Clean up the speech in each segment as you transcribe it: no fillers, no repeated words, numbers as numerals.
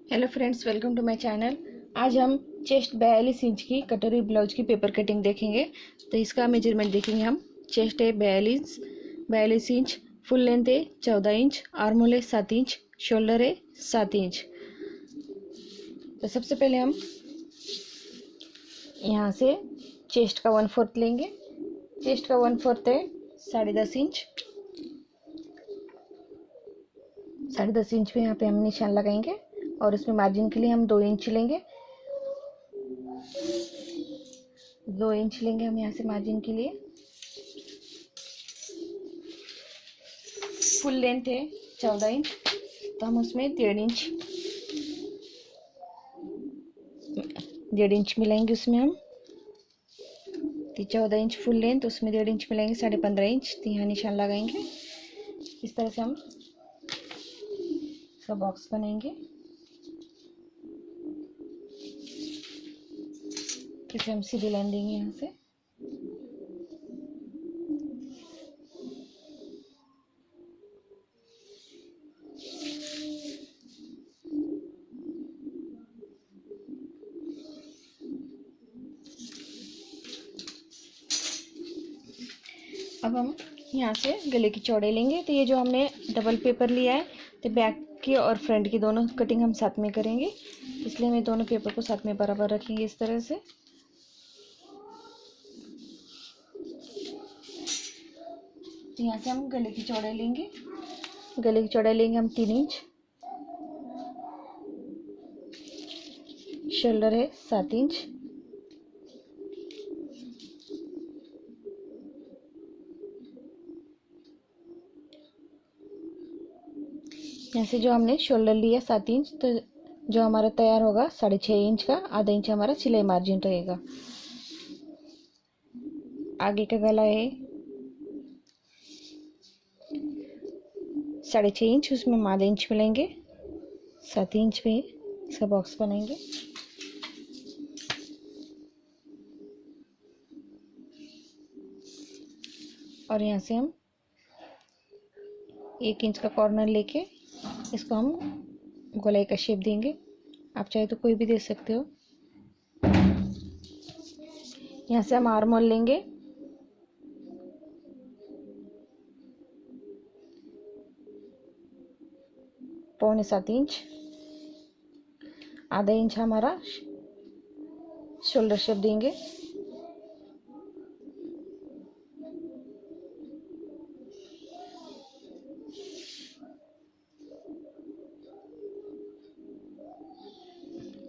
Hello friends, welcome to my channel. आज हम chest 42 inch की कटोरी ब्लाउज की पेपर कटिंग देखेंगे। तो इसका मेजरमेंट देखेंगे हम। चेस्ट है 42 इंच, फुल लेंथ है 14 इंच, आर्म होल है 7 इंच, शोल्डर है 7 इंच। तो सबसे पहले हम यहाँ से चेस्ट का 1/4 लेंगे। चेस्ट का 1/4 है 10.5 इंच। 10.5 इंच पे यहाँ पे हम निशान लगाएंगे और उसमें मार्जिन के लिए हम 2 इंच लेंगे। 2 इंच लेंगे हम यहाँ से मार्जिन के लिए। फुल लेंथ है 14 इंच, तो हम उसमें 1.5 इंच मिलाएंगे उसमें हम। तो 14 इंच फुल लेंथ, उसमें 1.5 इंच मिलाएंगे, 15.5 इंच। तो यहाँ निशान लगाएंगे। इस तरह से हम इसका बॉक्स बनाएंगे। इसे हम सीधी लाइन देंगे यहाँ से। अब हम यहाँ से गले की चौड़ाई लेंगे। तो ये जो हमने डबल पेपर लिया है, तो बैक की और फ्रंट की दोनों कटिंग हम साथ में करेंगे, इसलिए हम दोनों पेपर को साथ में बराबर रखेंगे इस तरह से। तो यहाँ से हम गले की चौड़ाई लेंगे। गले की चौड़ाई लेंगे हम 3 इंच। शोल्डर है 7 इंच। यहाँ से जो हमने शोल्डर लिया 7 इंच, तो जो हमारा तैयार होगा 6.5 इंच का, आधा इंच हमारा सिलाई मार्जिन रहेगा। आगे का गला है 6.5 इंच, उसमें हम आधा इंच मिलेंगे, 7 इंच पे इसका बॉक्स बनाएंगे। और यहाँ से हम 1 इंच का कॉर्नर लेके इसको हम गोलाई का शेप देंगे। आप चाहे तो कोई भी दे सकते हो। यहाँ से हम आर्म होल लेंगे। पौने 7 इंच, आधा इंच हमारा शोल्डर शेप देंगे।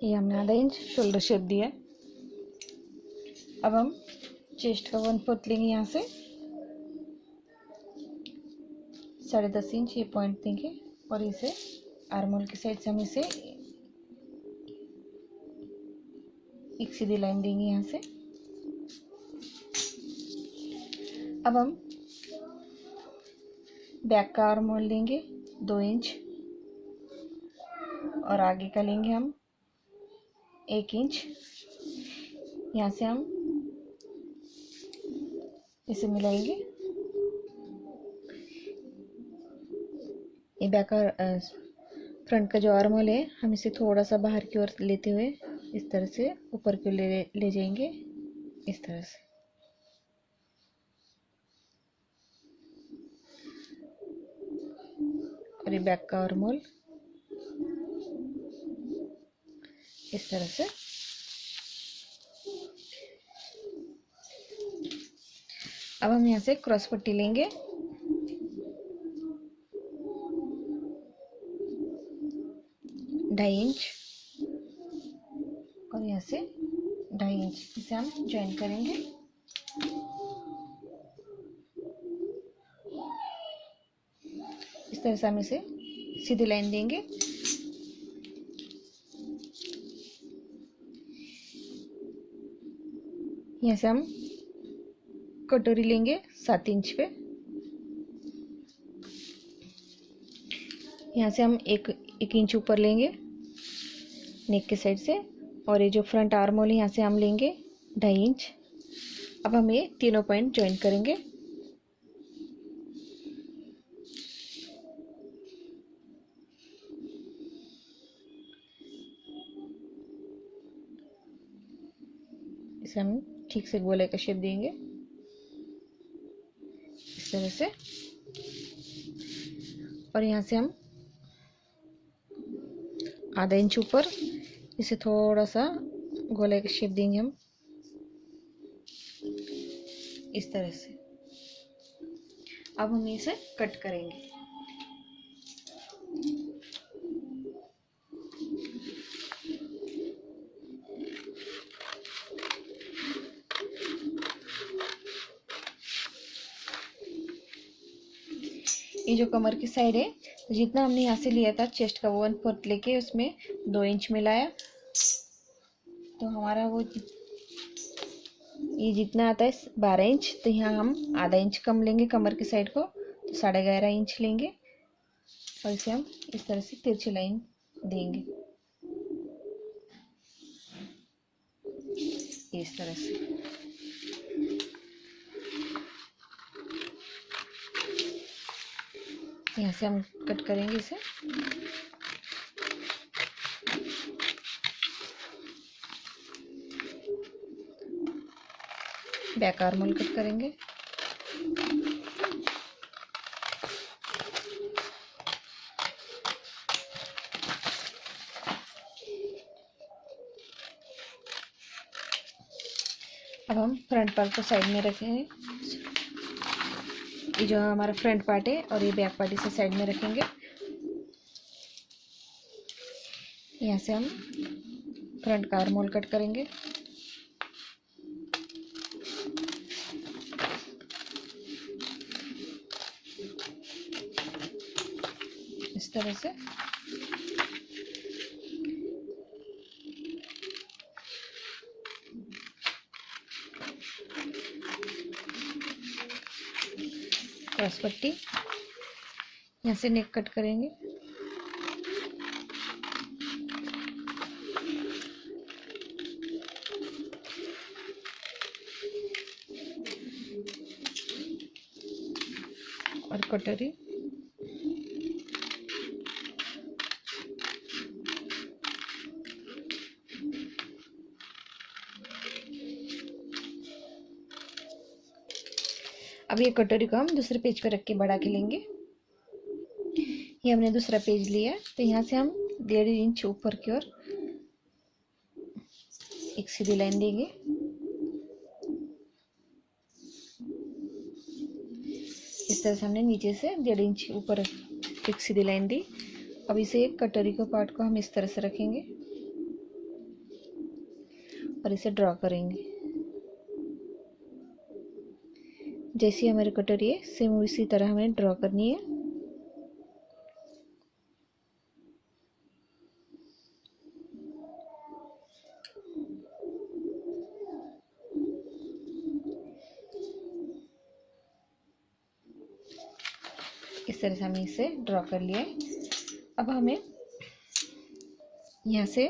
ये हमने आधा इंच शोल्डर शेप दिया है। अब हम चेस्ट का 1/4 लेंगे। यहाँ से 10.5 इंच ये पॉइंट देंगे और इसे आर्म होल की साइड से हम इसे एक सीधी लाइन देंगे यहाँ से। अब हम बैक का आर्म होल लेंगे 2 इंच और आगे का लेंगे हम 1 इंच। यहाँ से हम इसे मिलाएंगे। ये बैक का फ्रंट का जो आर्म होल है, हम इसे थोड़ा सा बाहर की ओर लेते हुए इस तरह से ऊपर की ओर ले जाएंगे, इस तरह से। और ये बैक का आर्म होल इस तरह से। अब हम यहाँ से क्रॉस पट्टी लेंगे। ढाई इंच और यहाँ से 2.5 इंच, इसे हम ज्वाइन करेंगे। इस तरह से हम इसे सीधी लाइन देंगे। यहाँ से हम कटोरी लेंगे 7 इंच पे। यहाँ से हम एक इंच ऊपर लेंगे नेक के साइड से, और ये जो फ्रंट आर्म होल है यहाँ से हम लेंगे 2.5 इंच। अब हम ये तीनों पॉइंट ज्वाइन करेंगे। इसे हम ठीक से गोले का शेप देंगे इस तरह से। और यहाँ से हम आधा इंच ऊपर इसे थोड़ा सा गोले का शेप देंगे हम इस तरह से। अब हम इसे कट करेंगे। ये जो कमर की साइड है, जितना हमने यहाँ से लिया था चेस्ट का 1/4 लेके उसमें 2 इंच मिलाया, तो हमारा वो ये जितना आता है 12 इंच, तो यहाँ हम आधा इंच कम लेंगे कमर की साइड को, तो 11.5 इंच लेंगे और इसे हम इस तरह से तिरछी लाइन देंगे इस तरह से। यहाँ से हम कट करेंगे इसे। बैक आर्मोल कट करेंगे। अब हम फ्रंट पार्ट को साइड में रखेंगे। ये जो हमारा फ्रंट पार्ट है और ये बैक पार्ट इसे साइड में रखेंगे। यहाँ से हम फ्रंट का आर्मोल कट करेंगे। इस तरह से। क्रॉस पट्टी, यहाँ से नेक कट करेंगे। और कटोरी, अब ये कटोरी को हम दूसरे पेज पर रख के बढ़ा के लेंगे। ये हमने दूसरा पेज लिया, तो यहाँ से हम 1.5 इंच ऊपर की ओर एक सीधी लाइन देंगे। इस तरह से हमने नीचे से 1.5 इंच ऊपर एक सीधी लाइन दी। अब इसे एक कटोरी के पार्ट को हम इस तरह से रखेंगे और इसे ड्रॉ करेंगे। जैसी हमारी कटोरी है सेम उसी तरह हमें ड्रॉ करनी है। इस तरह से हमने इसे ड्रॉ कर लिया है। अब हमें यहाँ से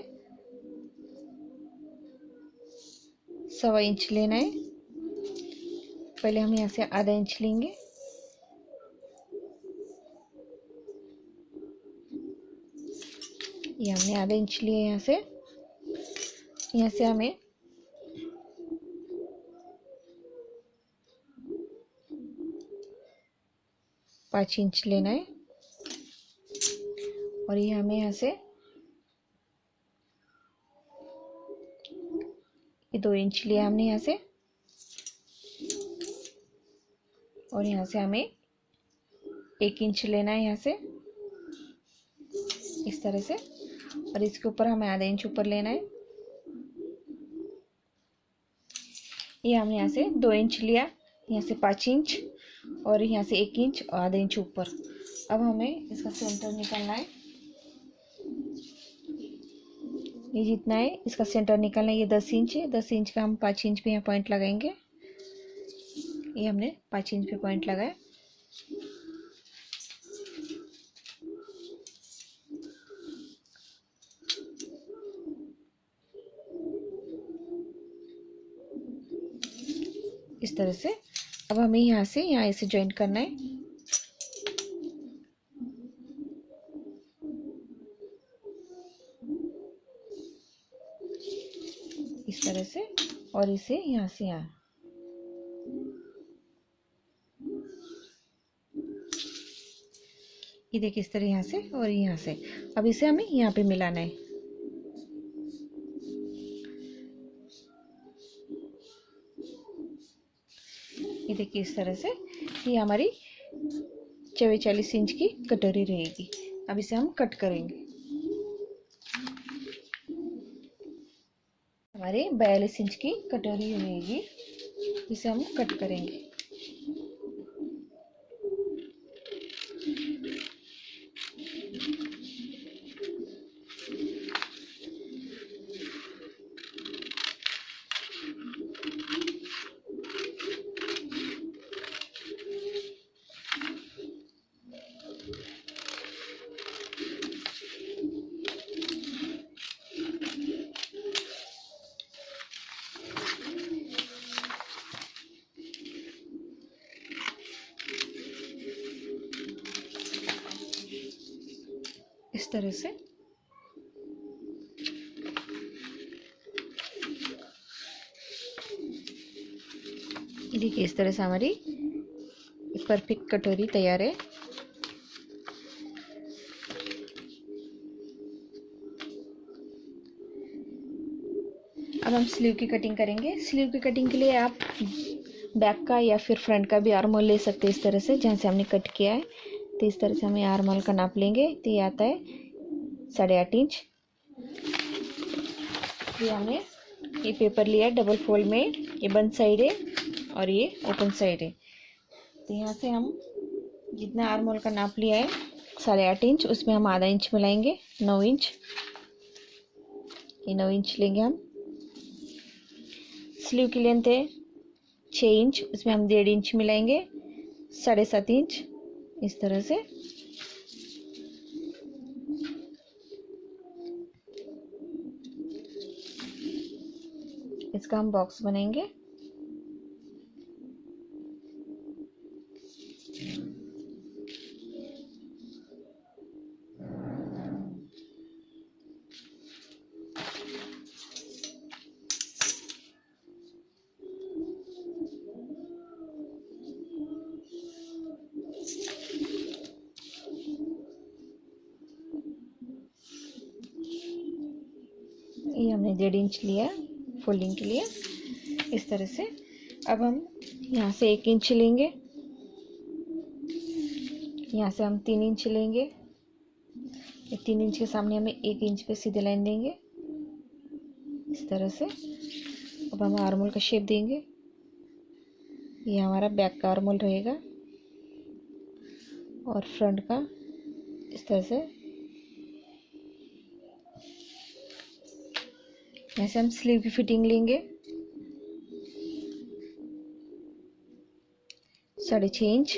1.25 इंच लेना है। पहले हम यहाँ से आधा इंच लेंगे। ये हमने आधा इंच लिया। यहाँ से हमें 5 इंच लेना है और ये हमें यहाँ से 2 इंच लिया हमने यहाँ से, और यहाँ से हमें 1 इंच लेना है यहाँ से इस तरह से, और इसके ऊपर हमें आधा इंच ऊपर लेना है। ये हमने यहाँ से 2 इंच लिया, यहाँ से 5 इंच और यहाँ से 1 इंच और आधा इंच ऊपर। अब हमें इसका सेंटर निकालना है। ये जितना है इसका सेंटर निकालना है। ये 10 इंच है। 10 इंच का हम 5 इंच पे यहाँ पॉइंट लगाएंगे। ये हमने 5 इंच पे पॉइंट लगाया। इस तरह से। अब हमें यहाँ से यहाँ ऐसे ज्वाइंट करना है। इस तरह से और इसे यहाँ से यहाँ। ये देखिए इस तरह यहाँ से और यहाँ से। अब इसे हमें यहाँ पे मिलाना है। ये देखिए इस तरह से ये हमारी 44 इंच की कटोरी रहेगी। अब इसे हम कट करेंगे। हमारे 42 इंच की कटोरी रहेगी, इसे हम कट करेंगे। इस तरह से देखिए इस तरह से हमारी परफेक्ट कटोरी तैयार है। अब हम स्लीव की कटिंग करेंगे। स्लीव की कटिंग के लिए आप बैक का या फिर फ्रंट का भी आर्म होल ले सकते हैं। इस तरह से जहाँ से हमने कट किया है, तो इस तरह से हमें आर्म होल का नाप लेंगे। तो ये आता है 8.5 इंच। ये हमने ये पेपर लिया है डबल फोल्ड में, ये बंद साइड है और ये ओपन साइड है। तो यहाँ से हम जितना आर्म होल का नाप लिया है 8.5 इंच, उसमें हम आधा इंच मिलाएंगे, 9 इंच। ये 9 इंच लेंगे हम। स्लीव की लेंथ है 6 इंच, उसमें हम 1.5 इंच मिलाएंगे, 7.5 इंच। इस तरह से इसका हम बॉक्स बनाएंगे। ये हमने 1.5 इंच लिया फोल्डिंग के लिए, इस तरह से। अब हम यहाँ से 1 इंच लेंगे, यहाँ से हम 3 इंच लेंगे। ये 3 इंच के सामने हमें 1 इंच पे सीधे लाइन देंगे, इस तरह से। अब हम आर्म होल का शेप देंगे। ये हमारा बैक का आर्म होल रहेगा और फ्रंट का इस तरह से। ऐसे हम स्लीव की फिटिंग लेंगे 6.5 इंच।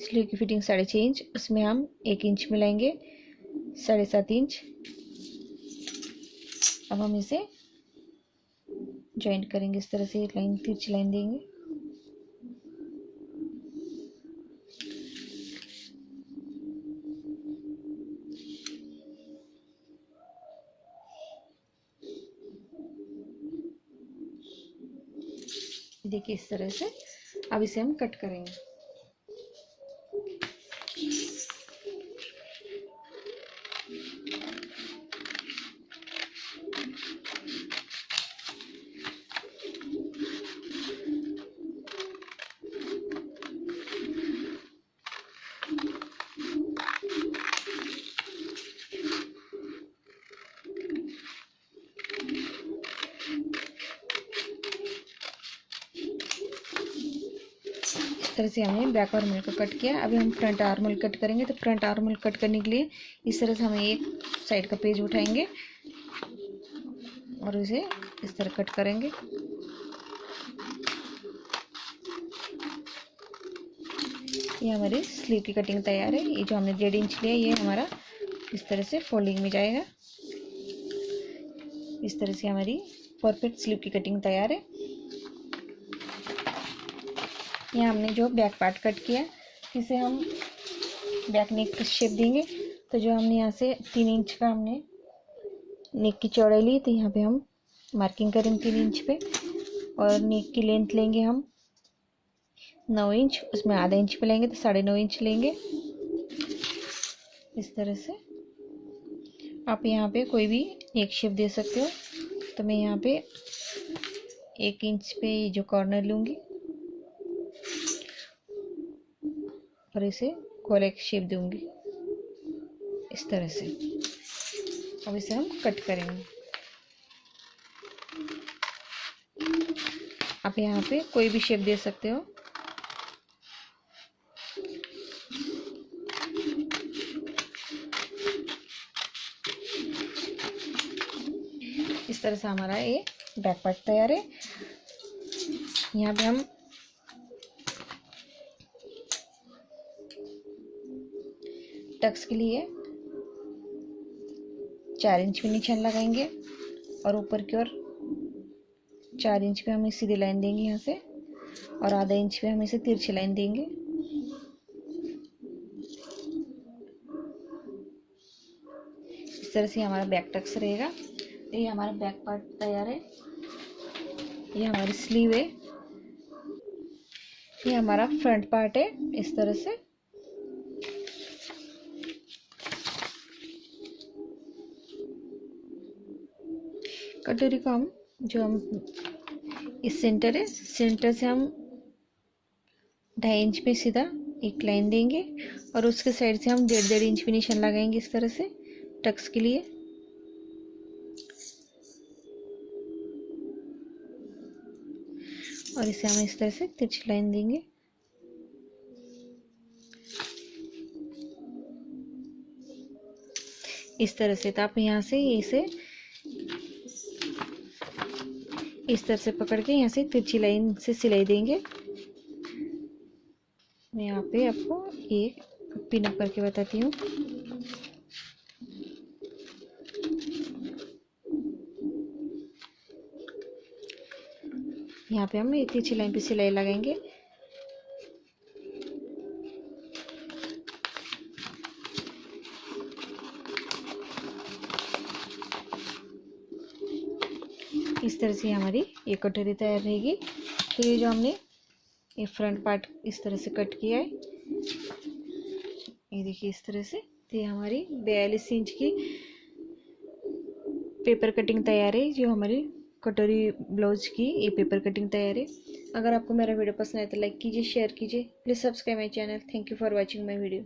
स्लीव की फिटिंग 6.5 इंच, उसमें हम 1 इंच मिलाएंगे, 7.5 इंच। अब हम इसे जॉइंट करेंगे इस तरह से, एक लाइन तिरछी लाइन देंगे। देखिए इस तरह से। अब इसे हम कट करेंगे। इस तरह से हमने बैक आर्म होल को कट किया। अभी हम फ्रंट आर्म होल कट करेंगे। तो फ्रंट आर्म होल कट करने के लिए इस तरह से हमें एक साइड का पेज उठाएंगे और इसे इस तरह कट करेंगे। ये हमारी स्लीव की कटिंग तैयार है। ये जो हमने 1.5 इंच लिया, ये हमारा इस तरह से फोल्डिंग में जाएगा। इस तरह से हमारी परफेक्ट स्लीव की कटिंग तैयार है। यहाँ हमने जो बैक पार्ट कट किया, इसे हम बैक नेक का शेप देंगे। तो जो हमने यहाँ से 3 इंच का हमने नेक की चौड़ाई ली, तो यहाँ पे हम मार्किंग करेंगे 3 इंच पे। और नेक की लेंथ लेंगे हम 9 इंच, उसमें आधा इंच पे लेंगे तो 9.5 इंच लेंगे। इस तरह से आप यहाँ पे कोई भी एक शेप दे सकते हो। तो मैं यहाँ पे 1 इंच पे जो कॉर्नर लूँगी और इसे गोल एक शेप दूंगी इस तरह से। अब इसे हम कट करेंगे। आप यहाँ पे कोई भी शेप दे सकते हो। इस तरह से हमारा ये बैक पार्ट तैयार है। यहाँ पे हम टक्स के लिए 4 इंच पे निशान लगाएंगे और ऊपर की ओर 4 इंच पे हम सीधी लाइन देंगे यहाँ से, और आधा इंच पे हम इसे तिरछी लाइन देंगे। इस तरह से हमारा बैक टक्स रहेगा। तो ये हमारा बैक पार्ट तैयार है। ये हमारी स्लीव है। ये हमारा फ्रंट पार्ट है। इस तरह से कटोरी को हम इस सेंटर है, सेंटर से हम 2.5 इंच पे सीधा एक लाइन देंगे और उसके साइड से हम 1.5 इंच पे निशान लगाएंगे इस तरह से टक्स के लिए। और इसे हम इस तरह से तिरछी लाइन देंगे। इस तरह से। तो आप यहाँ से इसे इस तरह से पकड़ के यहाँ से तिरछी लाइन से सिलाई देंगे। मैं यहाँ पे आपको एक पिन अप करके बताती हूँ। यहाँ पे हम तिरछी लाइन पे सिलाई लगाएंगे। इस तरह से हमारी ये कटोरी तैयार रहेगी। तो ये जो हमने ये फ्रंट पार्ट इस तरह से कट किया है, ये देखिए इस तरह से। तो ये हमारी 42 इंच की पेपर कटिंग तैयार है। जो हमारी कटोरी ब्लाउज की ये पेपर कटिंग तैयार है। अगर आपको मेरा वीडियो पसंद आए तो लाइक कीजिए, शेयर कीजिए। Please subscribe my channel. Thank you for watching my video.